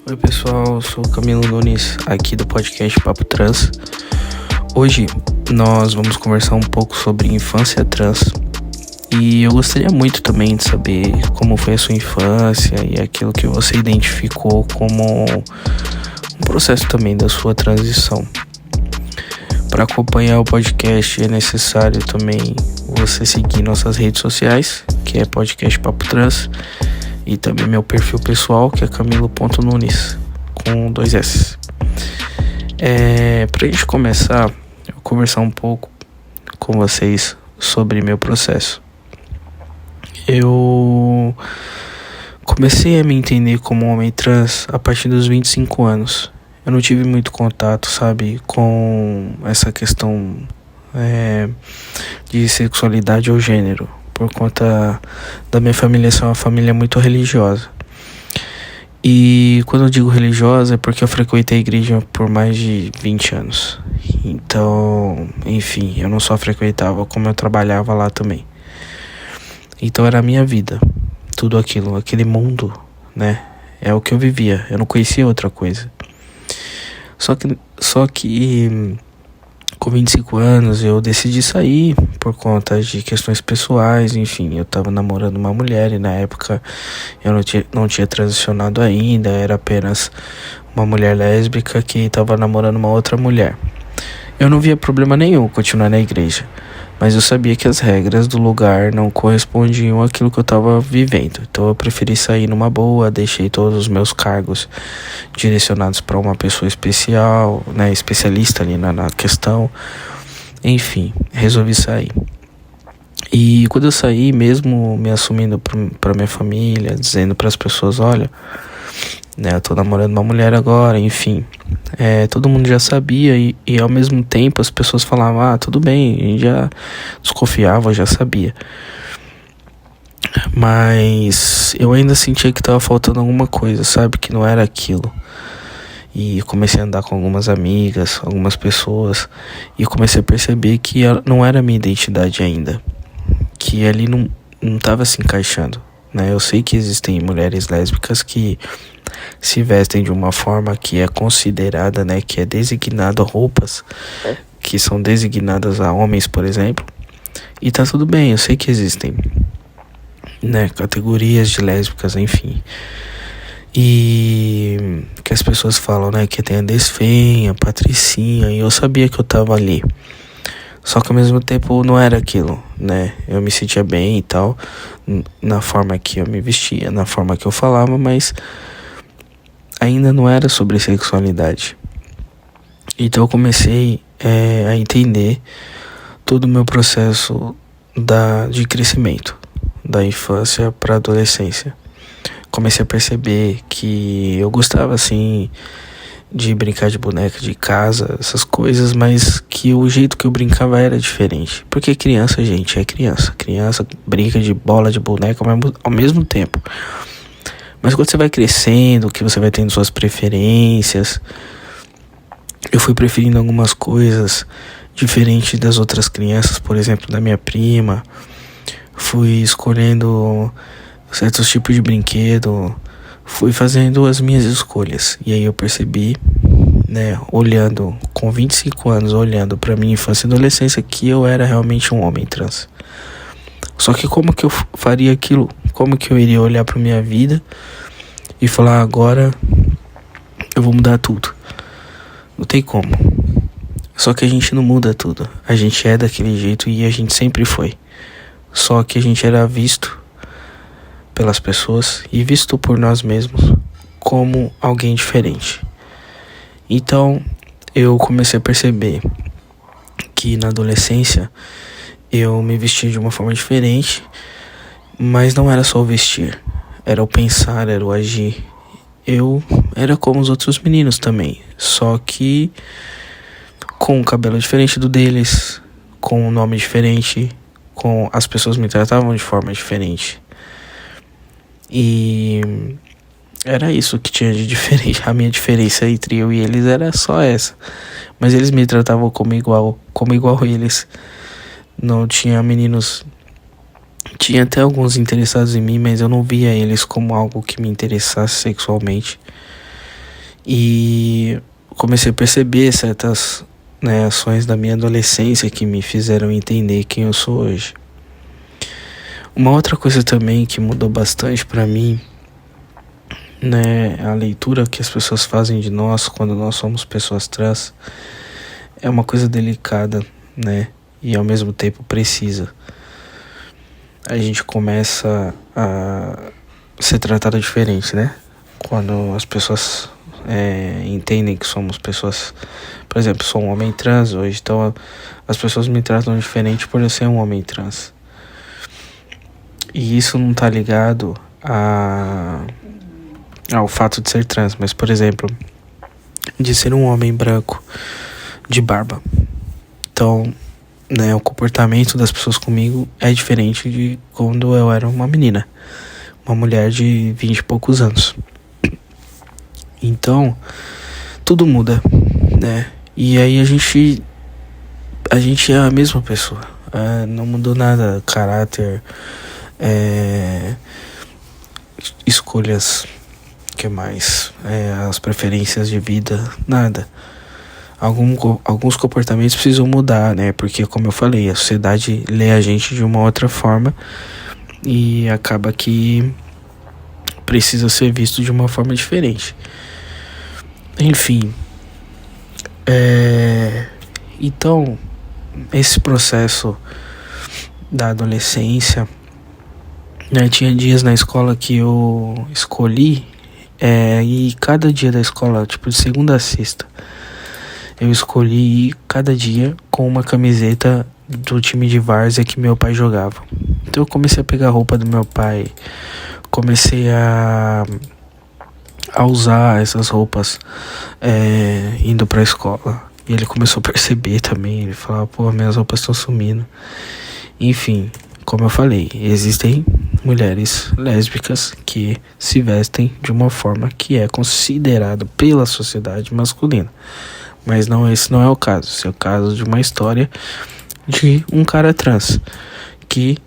Oi pessoal, eu sou o Camilo Nunes, aqui do podcast Papo Trans. Hoje nós vamos conversar um pouco sobre infância trans. E eu gostaria muito também de saber como foi a sua infância e aquilo que você identificou como um processo também da sua transição. Para acompanhar o podcast é necessário também você seguir nossas redes sociais, que é podcast Papo Trans, e também meu perfil pessoal, que é camilo.nunes, com 2 S. Pra gente começar, eu vou conversar um pouco com vocês sobre meu processo. Eu comecei a me entender como um homem trans a partir dos 25 anos. Eu não tive muito contato, com essa questão de sexualidade ou gênero, por conta da minha família ser uma família muito religiosa. E quando eu digo religiosa é porque eu frequentei a igreja por mais de 20 anos. Então, enfim, eu não só frequentava, como eu trabalhava lá também. Então era a minha vida, tudo aquilo, aquele mundo, né? É o que eu vivia, eu não conhecia outra coisa. Só que com 25 anos eu decidi sair por conta de questões pessoais, enfim, eu tava namorando uma mulher e na época eu não tinha transicionado ainda, era apenas uma mulher lésbica que tava namorando uma outra mulher. Eu não via problema nenhum continuar na igreja, mas eu sabia que as regras do lugar não correspondiam àquilo que eu estava vivendo. Então eu preferi sair numa boa, deixei todos os meus cargos direcionados para uma pessoa especial, né, especialista ali na questão. Enfim, resolvi sair. E quando eu saí, mesmo me assumindo para minha família, dizendo para as pessoas, olha, né, eu tô namorando uma mulher agora, enfim. Todo mundo já sabia e ao mesmo tempo as pessoas falavam, tudo bem, a gente já desconfiava, já sabia. Mas eu ainda sentia que tava faltando alguma coisa, que não era aquilo. E comecei a andar com algumas amigas, algumas pessoas, e comecei a perceber que não era a minha identidade ainda, que ali não tava se encaixando, né? Eu sei que existem mulheres lésbicas que se vestem de uma forma que é considerada, né, que é designada a roupas que são designadas a homens, por exemplo, e tá tudo bem, eu sei que existem, né, categorias de lésbicas, enfim, e que as pessoas falam, né, que tem a Desfem, a Patricinha, e eu sabia que eu tava ali, só que ao mesmo tempo não era aquilo, né, eu me sentia bem e tal, na forma que eu me vestia, na forma que eu falava, mas ainda não era sobre sexualidade. Então eu comecei a entender todo o meu processo de crescimento, da infância para a adolescência. Comecei a perceber que eu gostava assim de brincar de boneca de casa, essas coisas, mas que o jeito que eu brincava era diferente. Porque criança, gente, é criança. Criança brinca de bola, de boneca ao mesmo tempo. Mas quando você vai crescendo, que você vai tendo suas preferências, eu fui preferindo algumas coisas diferentes das outras crianças, por exemplo, da minha prima. Fui escolhendo certos tipos de brinquedo, fui fazendo as minhas escolhas. E aí eu percebi, né, olhando, com 25 anos, olhando pra minha infância e adolescência, que eu era realmente um homem trans. Só que como que eu faria aquilo? Como que eu iria olhar pra minha vida e falar, agora eu vou mudar tudo? Não tem como. Só que a gente não muda tudo. A gente é daquele jeito e a gente sempre foi. Só que a gente era visto pelas pessoas e visto por nós mesmos como alguém diferente. Então eu comecei a perceber que na adolescência eu me vestia de uma forma diferente, mas não era só o vestir, era o pensar, era o agir. Eu era como os outros meninos também, só que com um cabelo diferente do deles, com um nome diferente, com as pessoas me tratavam de forma diferente. E era isso que tinha de diferente. A minha diferença entre eu e eles era só essa. Mas eles me tratavam como igual eles. Não tinha meninos Tinha até alguns interessados em mim, mas eu não via eles como algo que me interessasse sexualmente. E comecei a perceber certas, né, ações da minha adolescência que me fizeram entender quem eu sou hoje. Uma outra coisa também que mudou bastante pra mim, né, a leitura que as pessoas fazem de nós quando nós somos pessoas trans é uma coisa delicada, né, e ao mesmo tempo precisa. A gente começa a ser tratado diferente, né? Quando as pessoas entendem que somos pessoas, por exemplo, sou um homem trans hoje, então as pessoas me tratam diferente por eu ser um homem trans. E isso não tá ligado ao fato de ser trans, mas, por exemplo, de ser um homem branco de barba. Então, né, o comportamento das pessoas comigo é diferente de quando eu era uma menina, uma mulher de 20 e poucos anos. Então, tudo muda, né? E aí a gente é a mesma pessoa. Não mudou nada, caráter, escolhas, que mais? As preferências de vida, nada. Alguns comportamentos precisam mudar, né? Porque, como eu falei, a sociedade lê a gente de uma outra forma e acaba que precisa ser visto de uma forma diferente. Enfim, então, esse processo da adolescência, né, tinha dias na escola que eu escolhi, e cada dia da escola, tipo de segunda a sexta, eu escolhi ir cada dia com uma camiseta do time de várzea que meu pai jogava. Então eu comecei a pegar a roupa do meu pai, comecei a usar essas roupas indo pra escola. E ele começou a perceber também, ele falava, pô, minhas roupas estão sumindo. Enfim, como eu falei, existem mulheres lésbicas que se vestem de uma forma que é considerada pela sociedade masculina. Mas esse não é o caso. Esse é o caso de uma história de um cara trans que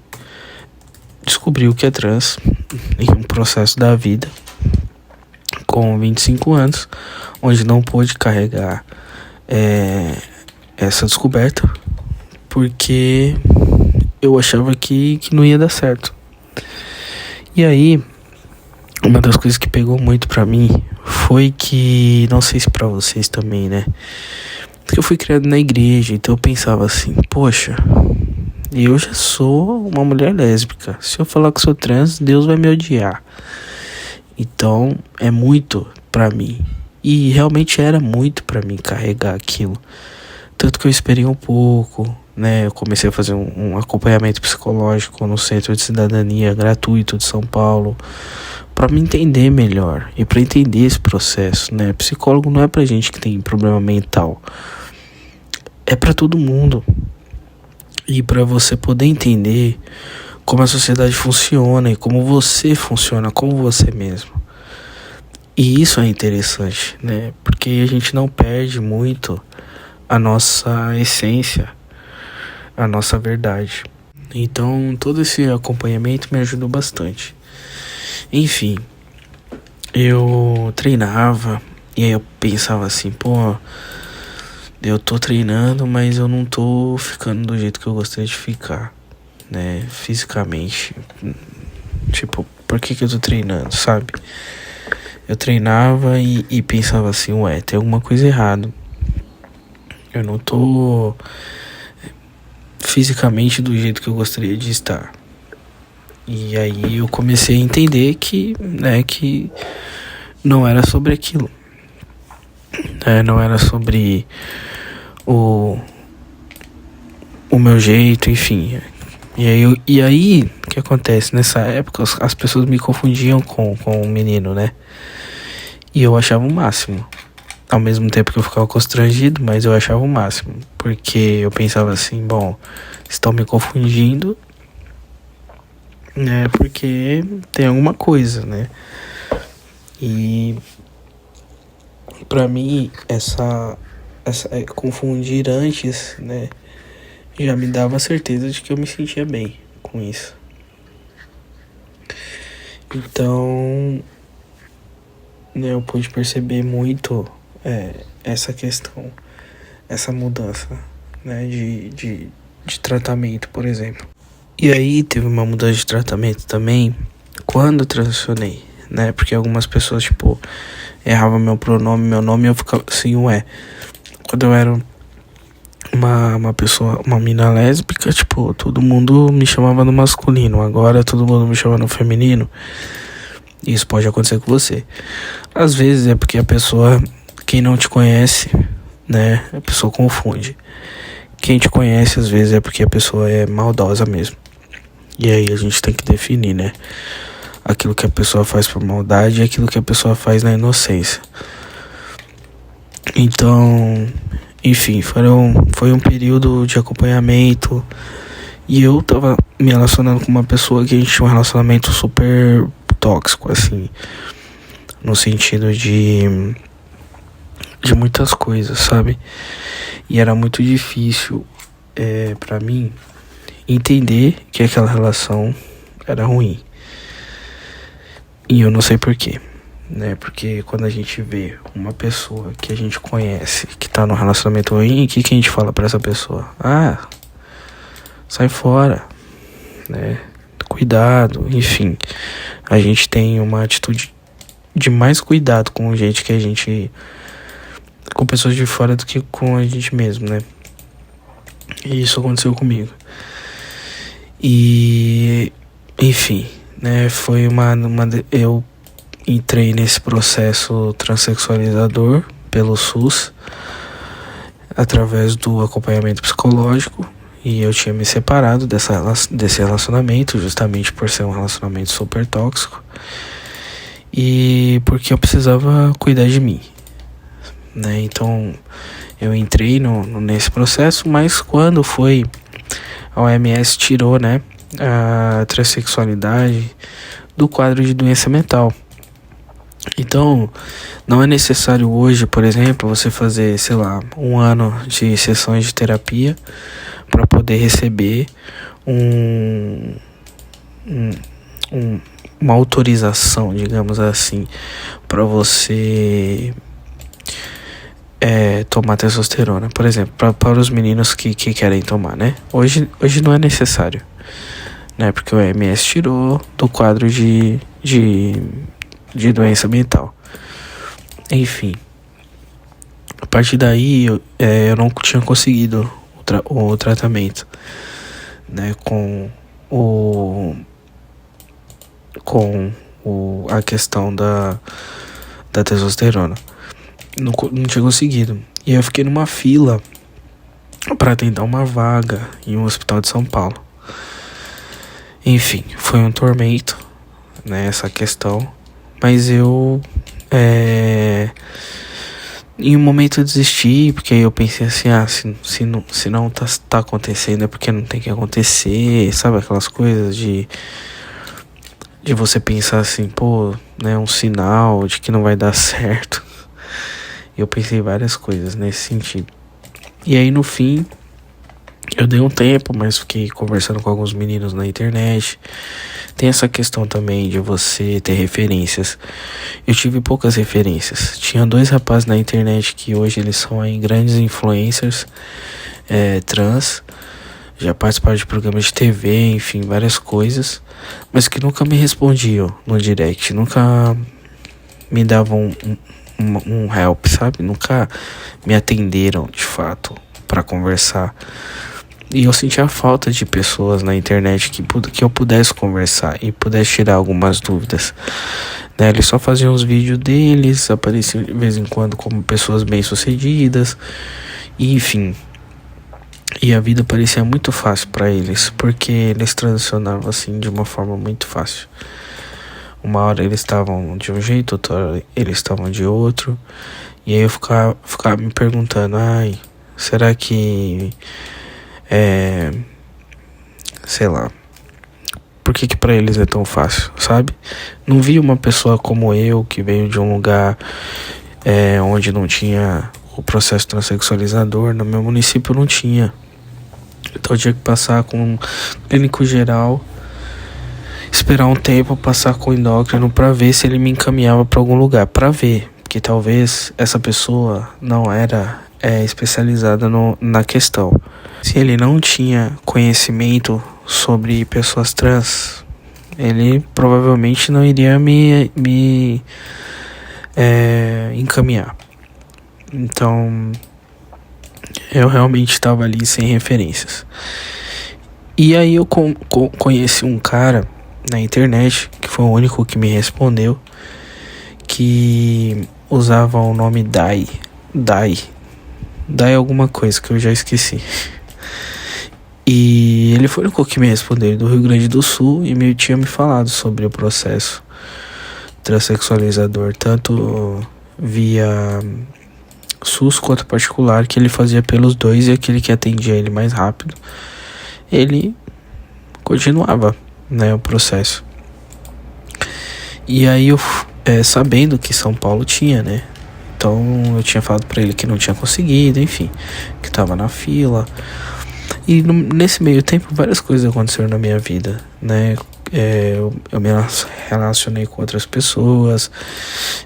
descobriu que é trans em um processo da vida com 25 anos, onde não pôde carregar essa descoberta porque eu achava que não ia dar certo. E aí, uma das coisas que pegou muito pra mim foi que, não sei se pra vocês também, né? Porque eu fui criado na igreja, então eu pensava assim, poxa, eu já sou uma mulher lésbica. Se eu falar que sou trans, Deus vai me odiar. Então, é muito pra mim. E realmente era muito pra mim carregar aquilo. Tanto que eu esperei um pouco, né? Eu comecei a fazer um acompanhamento psicológico no Centro de Cidadania gratuito de São Paulo, para me entender melhor e para entender esse processo, né? Psicólogo não é pra gente que tem problema mental, é para todo mundo. E para você poder entender como a sociedade funciona e como você funciona, como você mesmo. E isso é interessante, né? Porque a gente não perde muito a nossa essência, a nossa verdade. Então, todo esse acompanhamento me ajudou bastante. Enfim, eu treinava e aí eu pensava assim, pô, eu tô treinando, mas eu não tô ficando do jeito que eu gostaria de ficar, né, fisicamente. Tipo, por que eu tô treinando, sabe? Eu treinava e pensava assim, ué, tem alguma coisa errada. Eu não tô fisicamente do jeito que eu gostaria de estar. E aí eu comecei a entender que, né, que não era sobre aquilo, né, não era sobre o meu jeito, enfim. E aí o que acontece? Nessa época as pessoas me confundiam com um menino, né? E eu achava o máximo. Ao mesmo tempo que eu ficava constrangido, mas eu achava o máximo. Porque eu pensava assim, bom, estão me confundindo, né? Porque tem alguma coisa, né? E pra mim, essa confundir antes, né? Já me dava certeza de que eu me sentia bem com isso. Então, né, eu pude perceber muito essa questão, essa mudança, né, de tratamento, por exemplo. E aí teve uma mudança de tratamento também quando eu transicionei, né, porque algumas pessoas, tipo, erravam meu pronome, meu nome, e eu ficava assim, ué. Quando eu era uma pessoa, uma mina lésbica, tipo, todo mundo me chamava no masculino, agora todo mundo me chama no feminino. Isso pode acontecer com você. Às vezes é porque a pessoa, quem não te conhece, né, a pessoa confunde. Quem te conhece, às vezes, é porque a pessoa é maldosa mesmo. E aí a gente tem que definir, né, aquilo que a pessoa faz por maldade e aquilo que a pessoa faz na inocência. Então, enfim, foi um período de acompanhamento. E eu tava me relacionando com uma pessoa que a gente tinha um relacionamento super tóxico, assim, no sentido de muitas coisas, sabe? E era muito difícil pra mim entender que aquela relação era ruim. E eu não sei porquê, né? Porque quando a gente vê uma pessoa que a gente conhece que tá num relacionamento ruim, o que a gente fala pra essa pessoa? Ah, sai fora, né? Cuidado, enfim. A gente tem uma atitude de mais cuidado com gente que a gente, com pessoas de fora do que com a gente mesmo, né? E isso aconteceu comigo. E, enfim, né? Foi eu entrei nesse processo transexualizador pelo SUS através do acompanhamento psicológico. E eu tinha me separado desse relacionamento, justamente por ser um relacionamento super tóxico. E porque eu precisava cuidar de mim, né? Então eu entrei nesse processo, mas quando a OMS tirou, né, a transexualidade do quadro de doença mental. Então, não é necessário hoje, por exemplo, você fazer, sei lá, 1 ano de sessões de terapia para poder receber uma autorização, digamos assim, para você tomar testosterona, por exemplo, para os meninos que querem tomar, né? Hoje não é necessário, né? Porque o OMS tirou do quadro de doença mental. Enfim, a partir daí eu não tinha conseguido o tratamento, né, a questão da testosterona. Não tinha conseguido. E eu fiquei numa fila para tentar uma vaga em um hospital de São Paulo. Enfim, foi um tormento, né, essa questão. Mas eu em um momento eu desisti, porque aí eu pensei assim, se não tá acontecendo é porque não tem que acontecer, sabe, aquelas coisas de você pensar assim, pô, né, um sinal de que não vai dar certo. Eu pensei várias coisas nesse sentido. E aí no fim, eu dei um tempo, mas fiquei conversando com alguns meninos na internet. Tem essa questão também de você ter referências. Eu tive poucas referências. Tinha 2 rapazes na internet que hoje eles são aí grandes influencers trans. Já participaram de programas de TV, enfim, várias coisas. Mas que nunca me respondiam no direct. Nunca me davam um help, sabe? Nunca me atenderam de fato para conversar. E eu sentia falta de pessoas na internet que eu pudesse conversar e pudesse tirar algumas dúvidas, né? Eles só faziam os vídeos deles, apareciam de vez em quando como pessoas bem-sucedidas, e enfim. E a vida parecia muito fácil para eles, porque eles transicionavam assim de uma forma muito fácil. Uma hora eles estavam de um jeito, outra hora eles estavam de outro. E aí eu ficava me perguntando, será que sei lá, por que pra eles é tão fácil, sabe? Não vi uma pessoa como eu, que veio de um lugar onde não tinha o processo transexualizador. No meu município não tinha. Então eu tinha que passar com um clínico geral. esperar um tempo, passar com o endócrino pra ver se ele me encaminhava pra algum lugar, pra ver, porque talvez essa pessoa não era especializada na questão. Se ele não tinha conhecimento sobre pessoas trans, ele provavelmente não iria me encaminhar. Então, eu realmente estava ali sem referências. E aí eu conheci um cara na internet, que foi o único que me respondeu, que usava o nome Dai alguma coisa que eu já esqueci. E ele foi o único que me respondeu, do Rio Grande do Sul, e meio tinha me falado sobre o processo transexualizador, tanto via SUS quanto particular, que ele fazia pelos dois, e aquele que atendia ele mais rápido, ele continuava, né, o processo. E aí eu, sabendo que São Paulo tinha, né, então eu tinha falado pra ele que não tinha conseguido, enfim, que tava na fila. E nesse meio tempo várias coisas aconteceram na minha vida, né? Eu me relacionei com outras pessoas,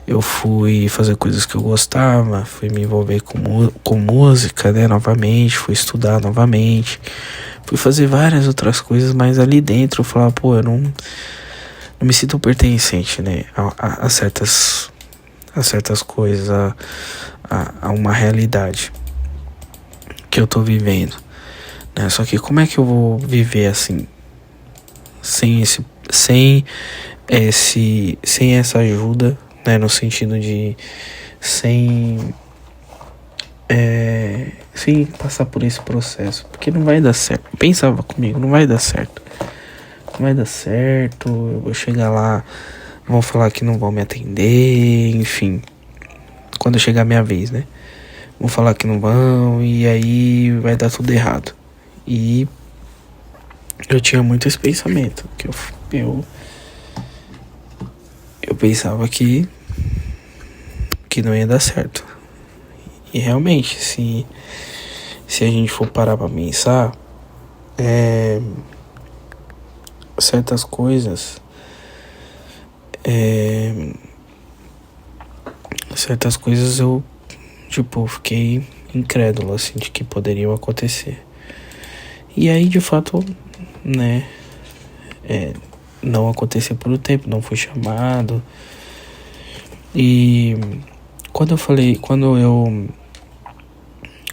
eu fui fazer coisas que eu gostava, fui me envolver com música, né, novamente, fui estudar novamente, fui fazer várias outras coisas, mas ali dentro eu falava, pô, eu não me sinto pertencente, né, a certas coisas, a uma realidade que eu tô vivendo, né? Só que como é que eu vou viver assim, sem essa ajuda, né, no sentido de sem passar por esse processo, porque não vai dar certo. Pensava comigo, não vai dar certo, eu vou chegar lá, vão falar que não vão me atender, enfim, quando chegar a minha vez, né, vão falar que não vão, e aí vai dar tudo errado. E eu tinha muito esse pensamento, que eu pensava que não ia dar certo. E realmente, se a gente for parar pra pensar, certas coisas eu, tipo, fiquei incrédulo, assim, de que poderiam acontecer. E aí, de fato, né, não aconteceu por um tempo, não fui chamado. E quando eu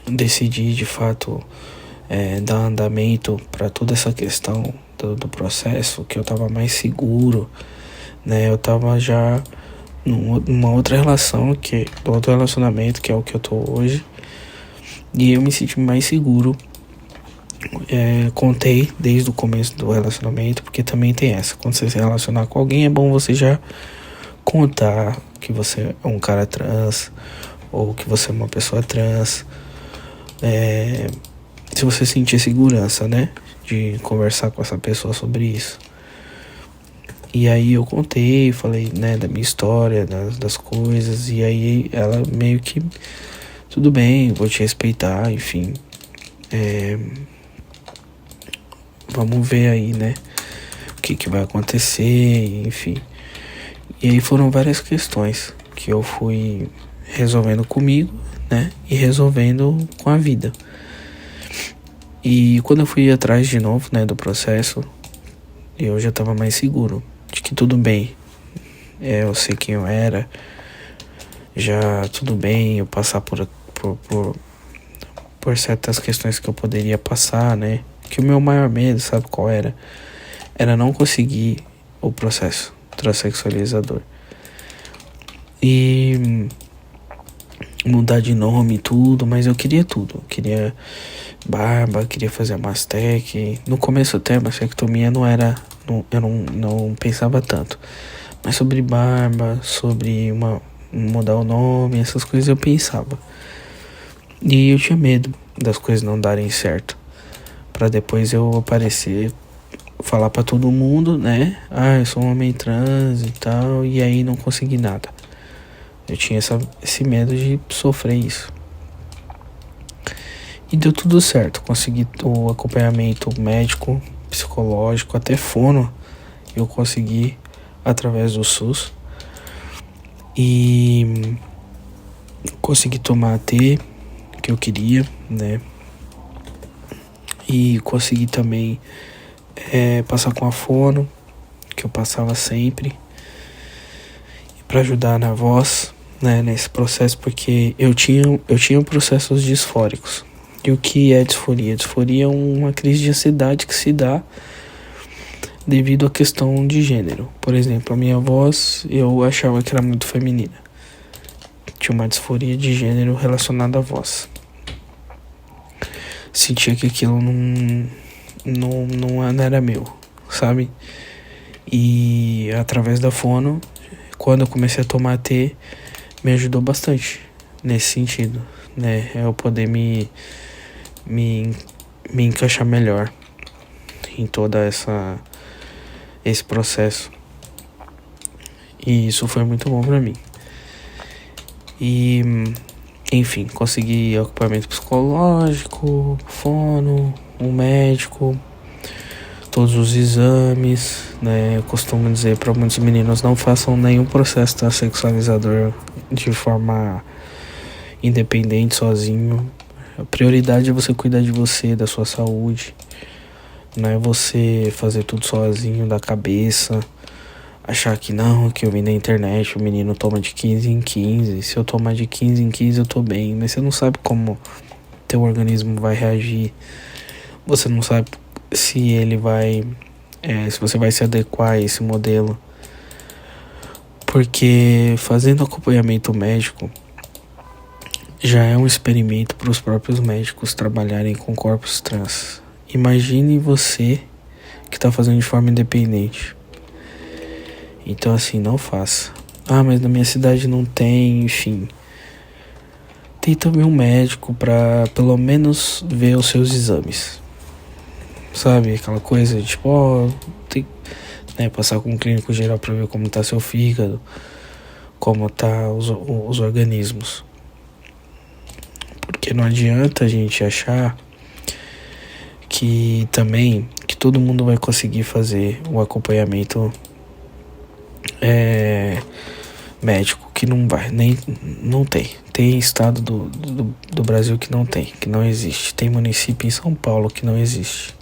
decidi, de fato, dar andamento para toda essa questão do processo, que eu tava mais seguro, né, eu tava já numa outra relação, do outro relacionamento, que é o que eu tô hoje, e eu me senti mais seguro. Contei desde o começo do relacionamento, porque também tem essa, quando você se relacionar com alguém, é bom você já contar que você é um cara trans, ou que você é uma pessoa trans, se você sentir segurança, né, de conversar com essa pessoa sobre isso. E aí eu contei, falei, né, da minha história, das coisas, e aí ela meio que, tudo bem, vou te respeitar, enfim, vamos ver aí, né, o que vai acontecer, enfim. E aí foram várias questões que eu fui resolvendo comigo, né, e resolvendo com a vida. E quando eu fui atrás de novo, né, do processo, eu já tava mais seguro de que tudo bem, eu sei quem eu era, já tudo bem eu passar por certas questões que eu poderia passar, né, que o meu maior medo, sabe qual era? Era não conseguir o processo transexualizador. E mudar de nome e tudo, mas eu queria tudo. Eu queria barba, queria fazer a mastec. No começo até a mastectomia eu não pensava tanto. Mas sobre barba, sobre mudar o nome, essas coisas eu pensava. E eu tinha medo das coisas não darem certo, pra depois eu aparecer, falar pra todo mundo, né, eu sou um homem trans e tal, e aí não conseguir nada. Eu tinha esse medo de sofrer isso. E deu tudo certo, consegui o acompanhamento médico, psicológico, até fono, eu consegui através do SUS e consegui tomar a T que eu queria, né? E consegui também passar com a fono, que eu passava sempre, para ajudar na voz, né, nesse processo, porque eu tinha processos disfóricos. E o que é disforia? Disforia é uma crise de ansiedade que se dá devido à questão de gênero. Por exemplo, a minha voz, eu achava que era muito feminina. Tinha uma disforia de gênero relacionada à voz. Sentia que aquilo não era meu, sabe? E através da fono, quando eu comecei a tomar T, me ajudou bastante nesse sentido, né? Eu poder me encaixar melhor em toda esse processo. E isso foi muito bom pra mim. E, enfim, consegui acompanhamento psicológico, fono, um médico, todos os exames, né? Eu costumo dizer para muitos meninos: não façam nenhum processo transexualizador de forma independente, sozinho. A prioridade é você cuidar de você, da sua saúde. Não é você fazer tudo sozinho, da cabeça. Achar que não, que eu vi na internet, o menino toma de 15 em 15. Se eu tomar de 15 em 15 eu tô bem. Mas você não sabe como teu organismo vai reagir. Você não sabe se ele vai... se você vai se adequar a esse modelo. Porque fazendo acompanhamento médico já é um experimento para os próprios médicos trabalharem com corpos trans. Imagine você que está fazendo de forma independente. Então assim, não faça. Ah, mas na minha cidade não tem, enfim. Tem também um médico para pelo menos ver os seus exames. Sabe, aquela coisa de tipo, tem, né, passar com um clínico geral para ver como tá seu fígado, como tá os organismos. Porque não adianta a gente achar que também que todo mundo vai conseguir fazer o acompanhamento médico, que não vai, não tem. Tem estado do Brasil que não existe. Tem município em São Paulo que não existe.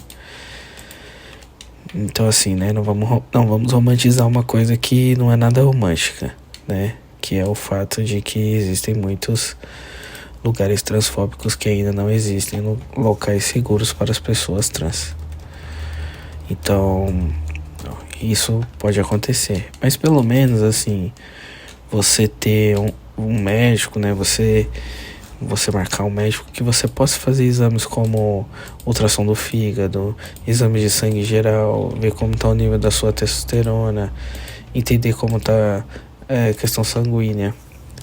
Então assim, né, não vamos romantizar uma coisa que não é nada romântica, né? Que é o fato de que existem muitos lugares transfóbicos que ainda não existem, locais seguros para as pessoas trans. Então, isso pode acontecer. Mas pelo menos assim, você ter um médico, né? Você marcar um médico que você possa fazer exames como ultrassom do fígado, exames de sangue geral, ver como está o nível da sua testosterona, entender como está a questão sanguínea,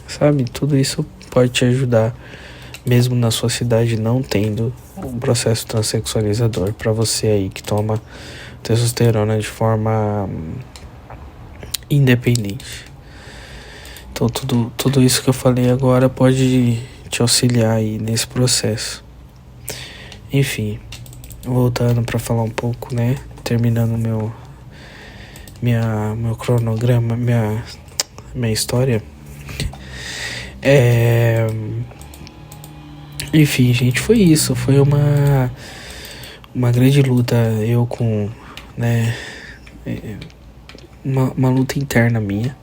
sabe? Tudo isso pode te ajudar, mesmo na sua cidade não tendo um processo transexualizador, para você aí que toma testosterona de forma independente. Então tudo isso que eu falei agora pode te auxiliar aí nesse processo. Enfim, voltando para falar um pouco, né? Terminando meu cronograma, minha história. Enfim, gente, foi isso. Foi uma grande luta. Eu com, né? Uma luta interna minha,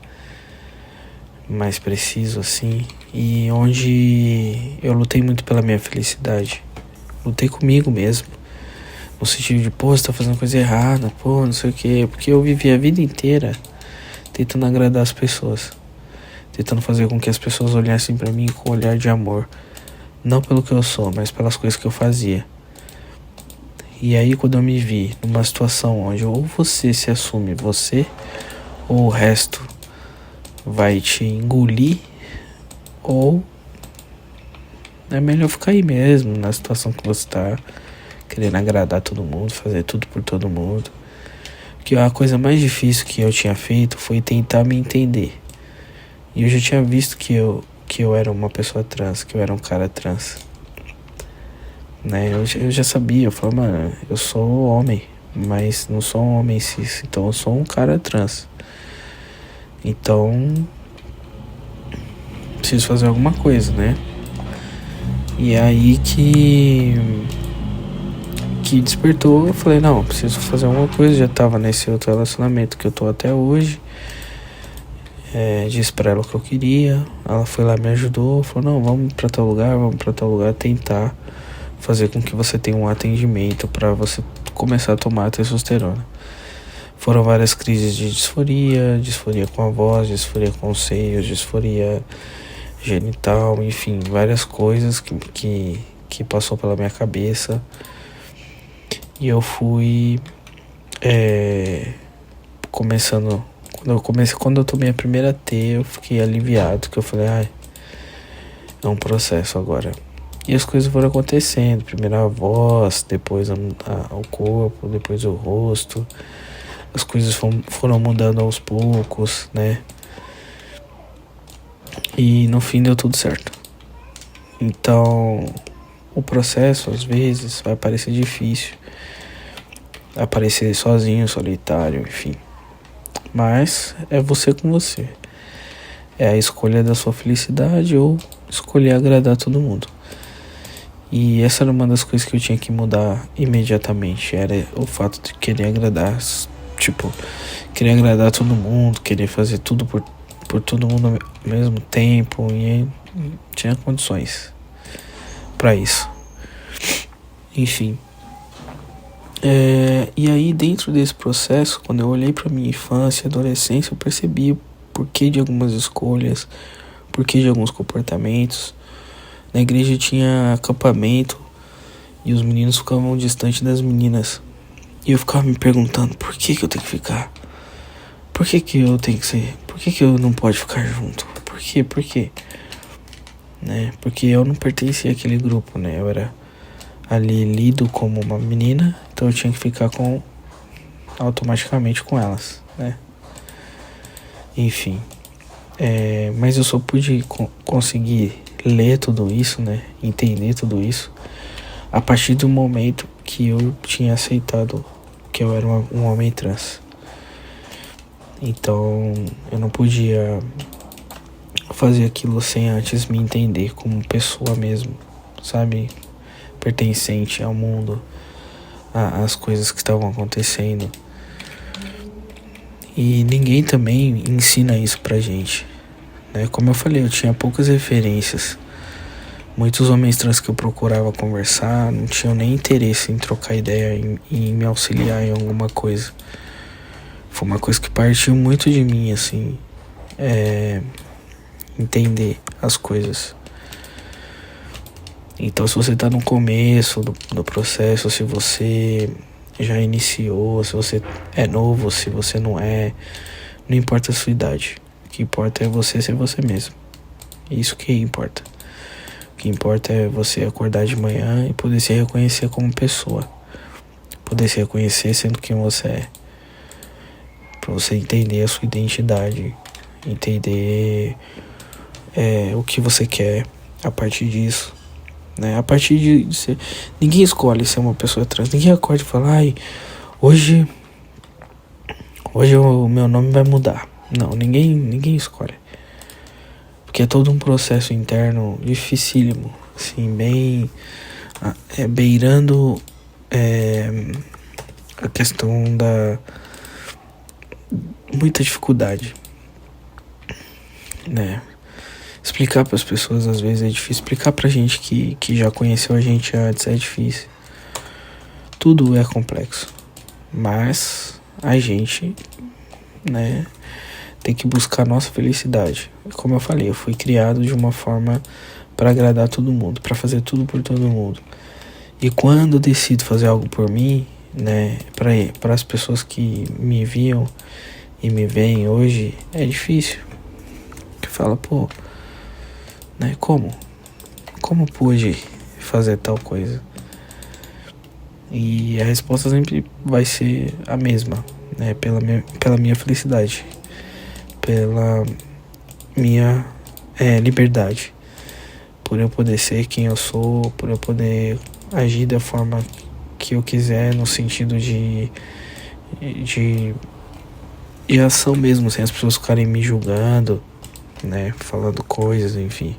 mais preciso assim, e onde eu lutei muito pela minha felicidade. Lutei comigo mesmo, no sentido de, pô, você tá fazendo coisa errada, pô, não sei o que, porque eu vivi a vida inteira tentando agradar as pessoas, tentando fazer com que as pessoas olhassem pra mim com um olhar de amor, não pelo que eu sou, mas pelas coisas que eu fazia. E aí quando eu me vi numa situação onde ou você se assume você, ou o resto vai te engolir, ou é melhor ficar aí mesmo, na situação que você tá, querendo agradar todo mundo, fazer tudo por todo mundo. Que a coisa mais difícil que eu tinha feito foi tentar me entender. E eu já tinha visto que eu era uma pessoa trans, que eu era um cara trans, né? Eu já sabia, eu falei, mano, eu sou homem, mas não sou um homem cis, então eu sou um cara trans. Então, preciso fazer alguma coisa, né? E aí que despertou, eu falei, não, preciso fazer alguma coisa. Já tava nesse outro relacionamento que eu tô até hoje. Disse pra ela o que eu queria. Ela foi lá, me ajudou, falou, não, vamos pra tal lugar, tentar fazer com que você tenha um atendimento pra você começar a tomar a testosterona. Foram várias crises de disforia com a voz, disforia com os seios, disforia genital, enfim, várias coisas que passou pela minha cabeça. E eu fui começando. Quando eu tomei a primeira T, eu fiquei aliviado, que eu falei, é um processo agora. E as coisas foram acontecendo, primeiro a voz, depois o corpo, depois o rosto. As coisas foram mudando aos poucos, né? E no fim deu tudo certo. Então, o processo às vezes vai parecer difícil, vai parecer sozinho, solitário, enfim. Mas é você com você. É a escolha da sua felicidade ou escolher agradar todo mundo. E essa era uma das coisas que eu tinha que mudar imediatamente. Era o fato de querer agradar. Tipo, querer agradar todo mundo, querer fazer tudo por todo mundo ao mesmo tempo. E tinha condições pra isso. Enfim. E aí, dentro desse processo, quando eu olhei pra minha infância e adolescência, eu percebi o porquê de algumas escolhas, porquê de alguns comportamentos. Na igreja tinha acampamento e os meninos ficavam distante das meninas. E eu ficava me perguntando, por que eu tenho que ficar? Por que eu tenho que ser? Por que eu não pode ficar junto? Por quê? Né? Porque eu não pertencia àquele grupo, né? Eu era ali lido como uma menina, então eu tinha que ficar automaticamente com elas, né? Enfim. Mas eu só pude conseguir ler tudo isso, né? Entender tudo isso a partir do momento que eu tinha aceitado que eu era um homem trans. Então eu não podia fazer aquilo sem antes me entender como pessoa mesmo, sabe? Pertencente ao mundo, às coisas que estavam acontecendo. E ninguém também ensina isso pra gente, né? Como eu falei, eu tinha poucas referências. Muitos homens trans que eu procurava conversar não tinham nem interesse em trocar ideia, em me auxiliar em alguma coisa. Foi uma coisa que partiu muito de mim, assim, entender as coisas. Então, se você tá no começo do processo, se você já iniciou, se você é novo, se você não importa a sua idade. O que importa é você ser você mesmo. Isso que importa. O que importa é você acordar de manhã e poder se reconhecer como pessoa. Poder se reconhecer sendo quem você é. Pra você entender a sua identidade. Entender o que você quer a partir disso. Né? A partir de ser... Ninguém escolhe ser uma pessoa trans. Ninguém acorda e fala, hoje o meu nome vai mudar. Não, ninguém escolhe. Porque é todo um processo interno dificílimo, assim, bem beirando a questão da muita dificuldade, né? Explicar para as pessoas às vezes é difícil, explicar pra gente que já conheceu a gente antes é difícil. Tudo é complexo, mas a gente, né, tem que buscar a nossa felicidade. Como eu falei, eu fui criado de uma forma para agradar todo mundo, para fazer tudo por todo mundo. E quando eu decido fazer algo por mim, né, para as pessoas que me viam e me veem hoje, é difícil. Que fala, né, como pude fazer tal coisa? E a resposta sempre vai ser a mesma, né, pela minha felicidade. Pela minha liberdade, por eu poder ser quem eu sou, por eu poder agir da forma que eu quiser, no sentido de ação mesmo, sem as pessoas ficarem me julgando, né, falando coisas, enfim.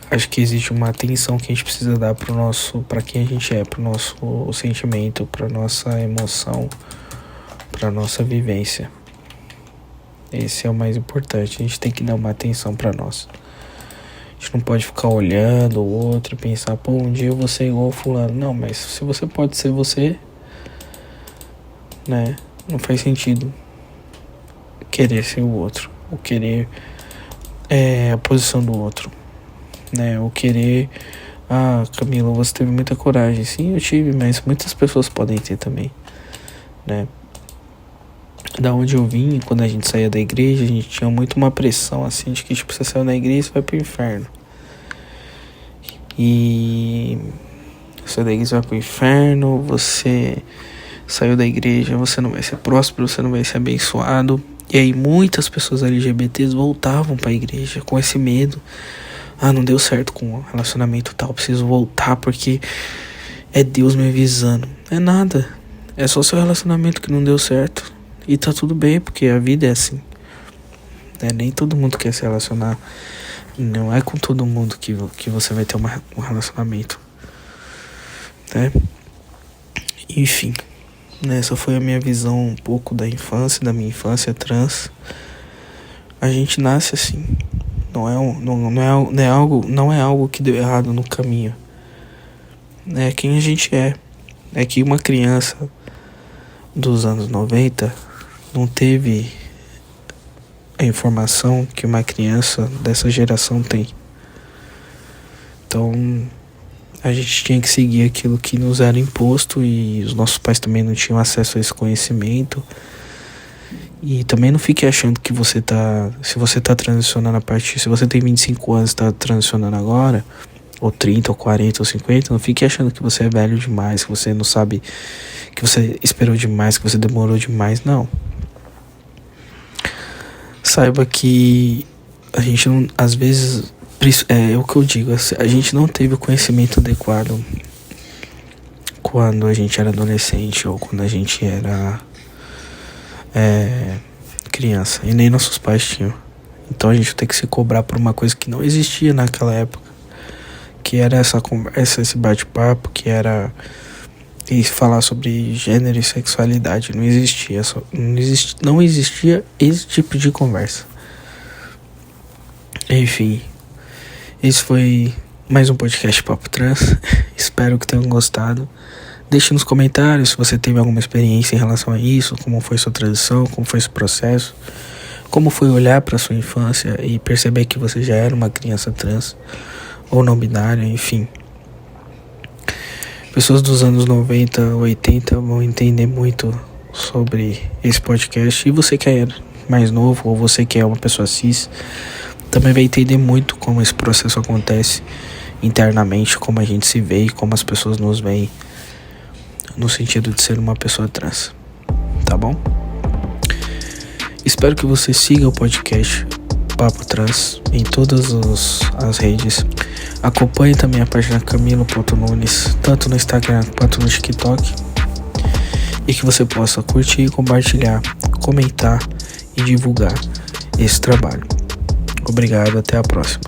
Acho que existe uma atenção que a gente precisa dar para quem a gente é, pro nosso sentimento, pra nossa emoção, pra nossa vivência. Esse é o mais importante, a gente tem que dar uma atenção pra nós. A gente não pode ficar olhando o outro e pensar, pô, um dia eu vou ser igual ao fulano. Não, mas se você pode ser você, né, não faz sentido querer ser o outro, ou querer a posição do outro, né, ou querer, Camila, você teve muita coragem. Sim, eu tive, mas muitas pessoas podem ter também, né. Da onde eu vim, quando a gente saía da igreja, a gente tinha muito uma pressão assim de que, tipo, você saiu da igreja, você vai pro inferno. E você da igreja vai pro inferno, você saiu da igreja, você não vai ser próspero, você não vai ser abençoado. E aí muitas pessoas LGBTs voltavam pra igreja com esse medo. Não deu certo com o relacionamento tal, preciso voltar porque é Deus me avisando. É nada, é só seu relacionamento que não deu certo. E tá tudo bem, porque a vida é assim, né? Nem todo mundo quer se relacionar. Não é com todo mundo que você vai ter um relacionamento, né? Enfim, né? Essa foi a minha visão um pouco da infância, da minha infância trans. A gente nasce assim. Não é algo que deu errado no caminho. É quem a gente é. É que uma criança dos anos 90 não teve a informação que uma criança dessa geração tem. Então, a gente tinha que seguir aquilo que nos era imposto e os nossos pais também não tinham acesso a esse conhecimento. E também não fique achando que se você tá transicionando se você tem 25 anos e tá transicionando agora, ou 30, ou 40, ou 50, não fique achando que você é velho demais, que você não sabe, que você esperou demais, que você demorou demais. Não. Saiba que a gente não, às vezes, é o que eu digo, a gente não teve o conhecimento adequado quando a gente era adolescente ou quando a gente era criança, e nem nossos pais tinham. Então a gente tem que se cobrar por uma coisa que não existia naquela época, que era essa conversa, esse bate-papo, que era falar sobre gênero e sexualidade. Não existia esse tipo de conversa. Enfim, esse foi mais um podcast Papo Trans. Espero que tenham gostado. Deixe nos comentários se você teve alguma experiência em relação a isso, como foi sua transição, como foi esse processo, como foi olhar para sua infância e perceber que você já era uma criança trans ou não binária, enfim. Pessoas dos anos 90, 80 vão entender muito sobre esse podcast. E você que é mais novo, ou você que é uma pessoa cis, também vai entender muito como esse processo acontece internamente, como a gente se vê e como as pessoas nos veem no sentido de ser uma pessoa trans. Tá bom? Espero que você siga o podcast Papo Trans em todas as redes. Acompanhe também a página Camilo.Nunes, tanto no Instagram quanto no TikTok, e que você possa curtir, compartilhar, comentar e divulgar esse trabalho. Obrigado, até a próxima.